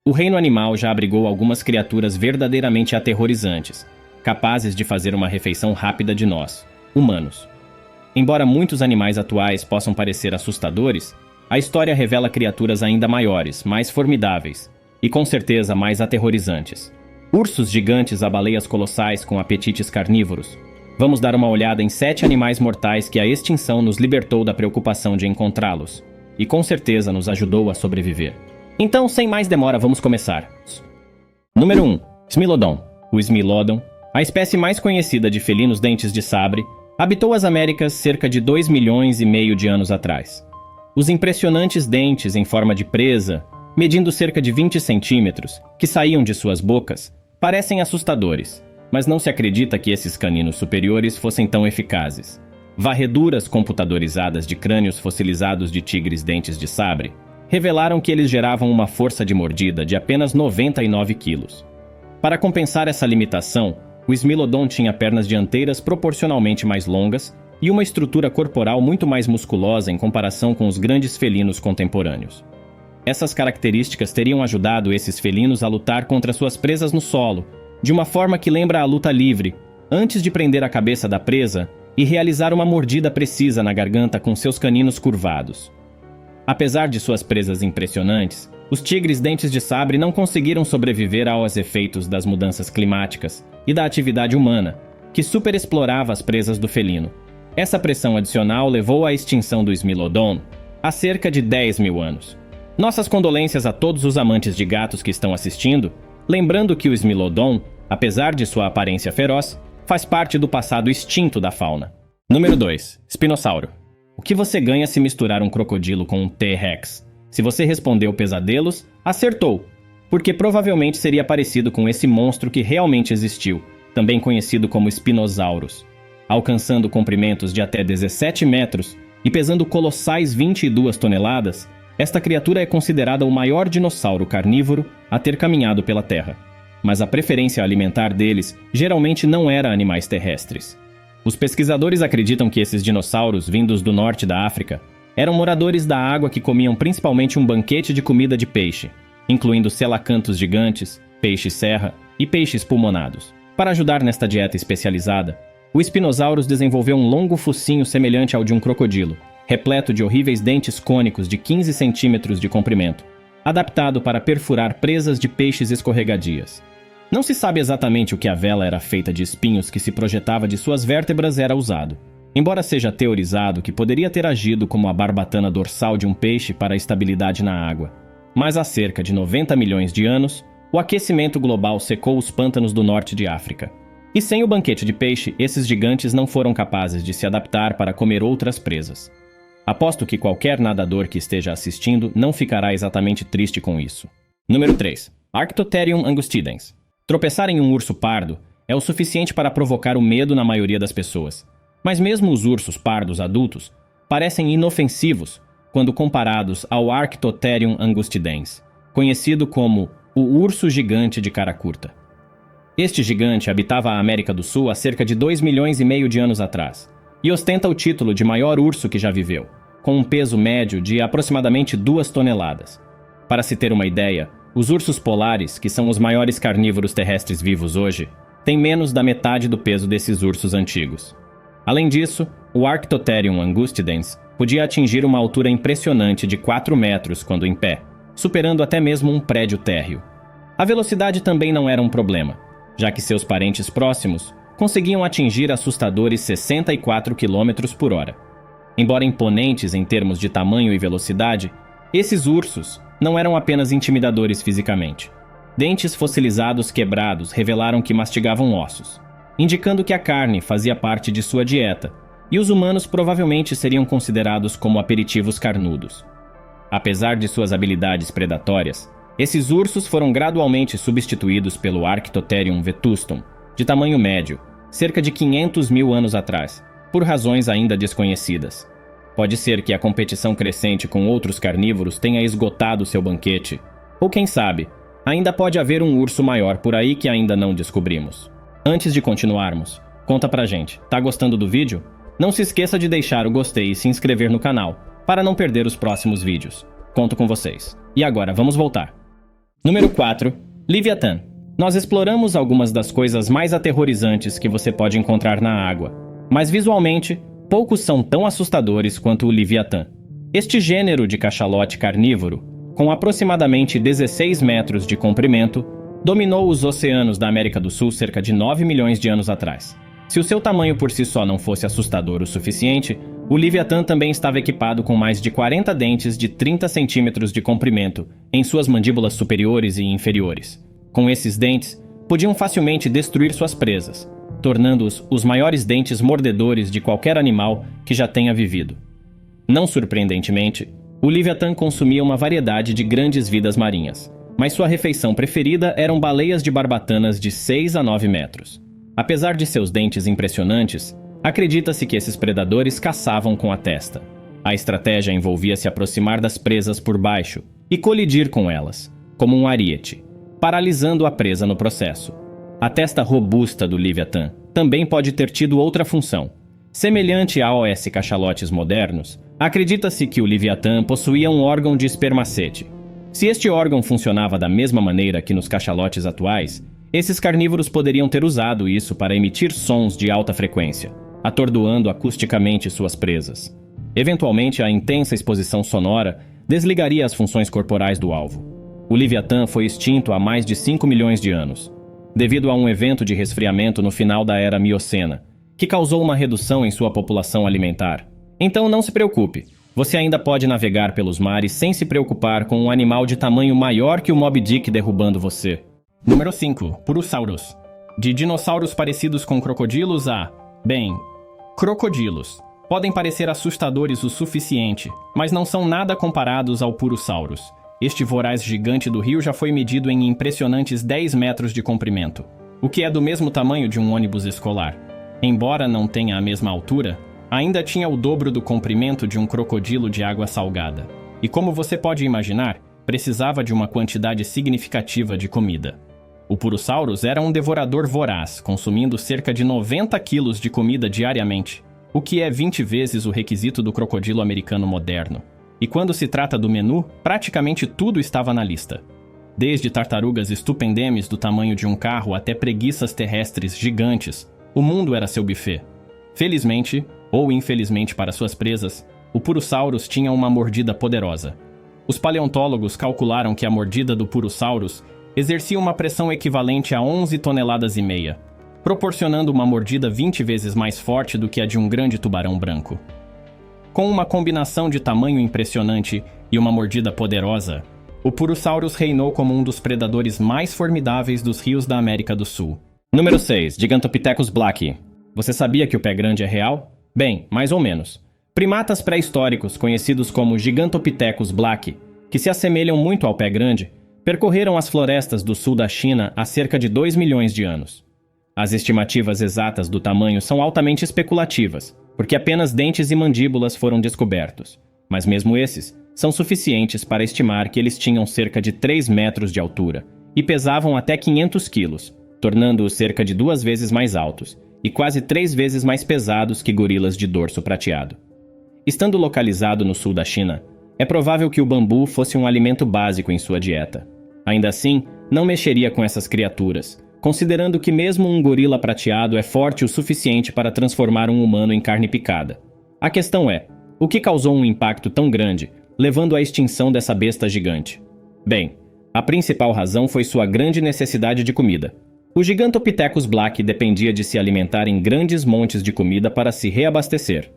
O reino animal já abrigou algumas criaturas verdadeiramente aterrorizantes, capazes de fazer uma refeição rápida de nós, humanos. Embora muitos animais atuais possam parecer assustadores, a história revela criaturas ainda maiores, mais formidáveis e com certeza mais aterrorizantes. Ursos gigantes a baleias colossais com apetites carnívoros. Vamos dar uma olhada em 7 animais mortais que a extinção nos libertou da preocupação de encontrá-los e com certeza nos ajudou a sobreviver. Então, sem mais demora, vamos começar. Número 1. Smilodon. O Smilodon, a espécie mais conhecida de felinos dentes de sabre, habitou as Américas cerca de 2,5 milhões de anos atrás. Os impressionantes dentes em forma de presa, medindo cerca de 20 centímetros, que saíam de suas bocas, parecem assustadores, mas não se acredita que esses caninos superiores fossem tão eficazes. Varreduras computadorizadas de crânios fossilizados de tigres dentes de sabre revelaram que eles geravam uma força de mordida de apenas 99 quilos. Para compensar essa limitação, o Smilodon tinha pernas dianteiras proporcionalmente mais longas e uma estrutura corporal muito mais musculosa em comparação com os grandes felinos contemporâneos. Essas características teriam ajudado esses felinos a lutar contra suas presas no solo, de uma forma que lembra a luta livre, antes de prender a cabeça da presa e realizar uma mordida precisa na garganta com seus caninos curvados. Apesar de suas presas impressionantes, os tigres dentes de sabre não conseguiram sobreviver aos efeitos das mudanças climáticas e da atividade humana, que superexplorava as presas do felino. Essa pressão adicional levou à extinção do Smilodon há cerca de 10 mil anos. Nossas condolências a todos os amantes de gatos que estão assistindo, lembrando que o Smilodon, apesar de sua aparência feroz, faz parte do passado extinto da fauna. Número 2. Espinossauro. O que você ganha se misturar um crocodilo com um T-Rex? Se você respondeu pesadelos, acertou, porque provavelmente seria parecido com esse monstro que realmente existiu, também conhecido como Spinosaurus. Alcançando comprimentos de até 17 metros e pesando colossais 22 toneladas, esta criatura é considerada o maior dinossauro carnívoro a ter caminhado pela Terra. Mas a preferência alimentar deles geralmente não era animais terrestres. Os pesquisadores acreditam que esses dinossauros, vindos do norte da África, eram moradores da água que comiam principalmente um banquete de comida de peixe, incluindo selacantos gigantes, peixe-serra e peixes pulmonados. Para ajudar nesta dieta especializada, o Spinosaurus desenvolveu um longo focinho semelhante ao de um crocodilo, repleto de horríveis dentes cônicos de 15 centímetros de comprimento, adaptado para perfurar presas de peixes escorregadias. Não se sabe exatamente o que a vela era feita de espinhos que se projetava de suas vértebras era usado, embora seja teorizado que poderia ter agido como a barbatana dorsal de um peixe para a estabilidade na água. Mas há cerca de 90 milhões de anos, o aquecimento global secou os pântanos do norte de África. E sem o banquete de peixe, esses gigantes não foram capazes de se adaptar para comer outras presas. Aposto que qualquer nadador que esteja assistindo não ficará exatamente triste com isso. Número 3. Arctotherium angustidens. Tropeçar em um urso pardo é o suficiente para provocar o medo na maioria das pessoas. Mas mesmo os ursos pardos adultos parecem inofensivos quando comparados ao Arctotherium angustidens, conhecido como o urso gigante de cara curta. Este gigante habitava a América do Sul há cerca de 2,5 milhões de anos atrás e ostenta o título de maior urso que já viveu, com um peso médio de aproximadamente 2 toneladas. Para se ter uma ideia, os ursos polares, que são os maiores carnívoros terrestres vivos hoje, têm menos da metade do peso desses ursos antigos. Além disso, o Arctotherium angustidens podia atingir uma altura impressionante de 4 metros quando em pé, superando até mesmo um prédio térreo. A velocidade também não era um problema, já que seus parentes próximos conseguiam atingir assustadores 64 km por hora. Embora imponentes em termos de tamanho e velocidade, esses ursos não eram apenas intimidadores fisicamente. Dentes fossilizados quebrados revelaram que mastigavam ossos, indicando que a carne fazia parte de sua dieta, e os humanos provavelmente seriam considerados como aperitivos carnudos. Apesar de suas habilidades predatórias, esses ursos foram gradualmente substituídos pelo Arctotherium vetustum, de tamanho médio, cerca de 500 mil anos atrás, por razões ainda desconhecidas. Pode ser que a competição crescente com outros carnívoros tenha esgotado seu banquete, ou quem sabe, ainda pode haver um urso maior por aí que ainda não descobrimos. Antes de continuarmos, conta pra gente, tá gostando do vídeo? Não se esqueça de deixar o gostei e se inscrever no canal, para não perder os próximos vídeos. Conto com vocês. E agora, vamos voltar. Número 4. Leviatã. Nós exploramos algumas das coisas mais aterrorizantes que você pode encontrar na água, mas visualmente, poucos são tão assustadores quanto o Leviatã. Este gênero de cachalote carnívoro, com aproximadamente 16 metros de comprimento, dominou os oceanos da América do Sul cerca de 9 milhões de anos atrás. Se o seu tamanho por si só não fosse assustador o suficiente, o Leviatã também estava equipado com mais de 40 dentes de 30 centímetros de comprimento em suas mandíbulas superiores e inferiores. Com esses dentes, podiam facilmente destruir suas presas, tornando-os os maiores dentes mordedores de qualquer animal que já tenha vivido. Não surpreendentemente, o Leviatã consumia uma variedade de grandes vidas marinhas, mas sua refeição preferida eram baleias de barbatanas de 6 a 9 metros. Apesar de seus dentes impressionantes, acredita-se que esses predadores caçavam com a testa. A estratégia envolvia se aproximar das presas por baixo e colidir com elas, como um ariete, paralisando a presa no processo. A testa robusta do Leviatã também pode ter tido outra função. Semelhante aos cachalotes modernos, acredita-se que o Leviatã possuía um órgão de espermacete. Se este órgão funcionava da mesma maneira que nos cachalotes atuais, esses carnívoros poderiam ter usado isso para emitir sons de alta frequência, atordoando acusticamente suas presas. Eventualmente, a intensa exposição sonora desligaria as funções corporais do alvo. O Leviatã foi extinto há mais de 5 milhões de anos, devido a um evento de resfriamento no final da Era Miocena, que causou uma redução em sua população alimentar. Então não se preocupe, você ainda pode navegar pelos mares sem se preocupar com um animal de tamanho maior que o Moby Dick derrubando você. Número 5. Purosaurus. De dinossauros parecidos com crocodilos a... crocodilos. Podem parecer assustadores o suficiente, mas não são nada comparados ao Purosaurus. Este voraz gigante do rio já foi medido em impressionantes 10 metros de comprimento, o que é do mesmo tamanho de um ônibus escolar. Embora não tenha a mesma altura, ainda tinha o dobro do comprimento de um crocodilo de água salgada. E como você pode imaginar, precisava de uma quantidade significativa de comida. O Purosaurus era um devorador voraz, consumindo cerca de 90 quilos de comida diariamente, o que é 20 vezes o requisito do crocodilo americano moderno. E quando se trata do menu, praticamente tudo estava na lista. Desde tartarugas estupendemes do tamanho de um carro até preguiças terrestres gigantes, o mundo era seu buffet. Felizmente, ou infelizmente para suas presas, o Purosaurus tinha uma mordida poderosa. Os paleontólogos calcularam que a mordida do Purosaurus exercia uma pressão equivalente a 11 toneladas e meia, proporcionando uma mordida 20 vezes mais forte do que a de um grande tubarão branco. Com uma combinação de tamanho impressionante e uma mordida poderosa, o Purosaurus reinou como um dos predadores mais formidáveis dos rios da América do Sul. Número 6. Gigantopithecus blacki. Você sabia que o pé grande é real? Bem, mais ou menos. Primatas pré-históricos, conhecidos como Gigantopithecus blacki, que se assemelham muito ao pé grande, percorreram as florestas do sul da China há cerca de 2 milhões de anos. As estimativas exatas do tamanho são altamente especulativas, porque apenas dentes e mandíbulas foram descobertos. Mas mesmo esses são suficientes para estimar que eles tinham cerca de 3 metros de altura e pesavam até 500 quilos, tornando-os cerca de 2 vezes mais altos e quase 3 vezes mais pesados que gorilas de dorso prateado. Estando localizado no sul da China, é provável que o bambu fosse um alimento básico em sua dieta. Ainda assim, não mexeria com essas criaturas, considerando que mesmo um gorila prateado é forte o suficiente para transformar um humano em carne picada. A questão é, o que causou um impacto tão grande, levando à extinção dessa besta gigante? Bem, a principal razão foi sua grande necessidade de comida. O Gigantopithecus blacki dependia de se alimentar em grandes montes de comida para se reabastecer.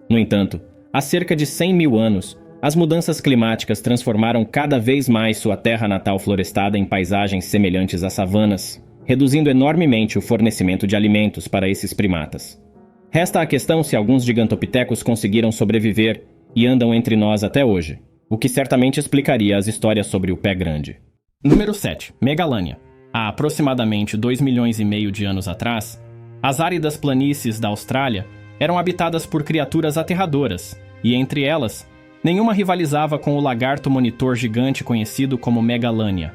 No entanto, há cerca de 100 mil anos, as mudanças climáticas transformaram cada vez mais sua terra natal florestada em paisagens semelhantes a savanas, reduzindo enormemente o fornecimento de alimentos para esses primatas. Resta a questão se alguns gigantopithecus conseguiram sobreviver e andam entre nós até hoje, o que certamente explicaria as histórias sobre o pé grande. Número 7. Megalania. Há aproximadamente 2 milhões e meio de anos atrás, as áridas planícies da Austrália eram habitadas por criaturas aterradoras, e entre elas, nenhuma rivalizava com o lagarto monitor gigante conhecido como Megalania.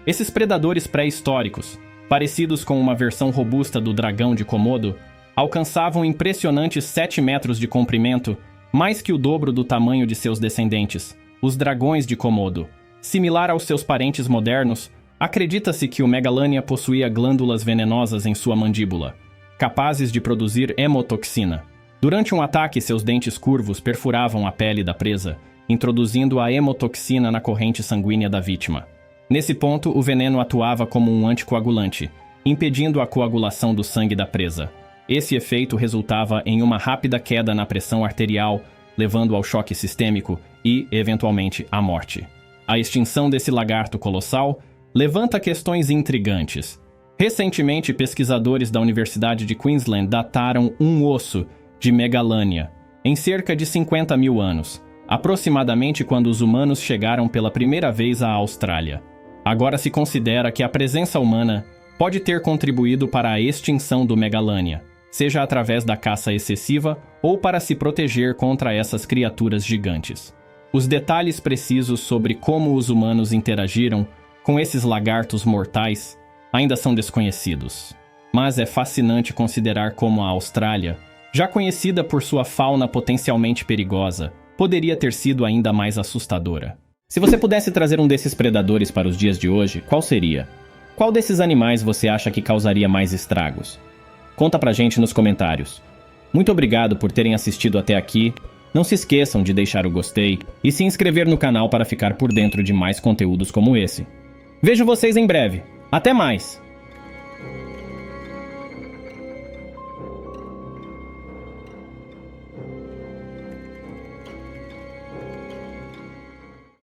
Esses predadores pré-históricos, parecidos com uma versão robusta do dragão de Komodo, alcançavam impressionantes 7 metros de comprimento, mais que o dobro do tamanho de seus descendentes, os dragões de Komodo. Similar aos seus parentes modernos, acredita-se que o Megalania possuía glândulas venenosas em sua mandíbula, capazes de produzir hemotoxina. Durante um ataque, seus dentes curvos perfuravam a pele da presa, introduzindo a hemotoxina na corrente sanguínea da vítima. Nesse ponto, o veneno atuava como um anticoagulante, impedindo a coagulação do sangue da presa. Esse efeito resultava em uma rápida queda na pressão arterial, levando ao choque sistêmico e, eventualmente, à morte. A extinção desse lagarto colossal levanta questões intrigantes. Recentemente, pesquisadores da Universidade de Queensland dataram um osso de Megalania em cerca de 50 mil anos, aproximadamente quando os humanos chegaram pela primeira vez à Austrália. Agora se considera que a presença humana pode ter contribuído para a extinção do Megalania, seja através da caça excessiva ou para se proteger contra essas criaturas gigantes. Os detalhes precisos sobre como os humanos interagiram com esses lagartos mortais ainda são desconhecidos. Mas é fascinante considerar como a Austrália, já conhecida por sua fauna potencialmente perigosa, poderia ter sido ainda mais assustadora. Se você pudesse trazer um desses predadores para os dias de hoje, qual seria? Qual desses animais você acha que causaria mais estragos? Conta pra gente nos comentários. Muito obrigado por terem assistido até aqui. Não se esqueçam de deixar o gostei e se inscrever no canal para ficar por dentro de mais conteúdos como esse. Vejo vocês em breve. Até mais!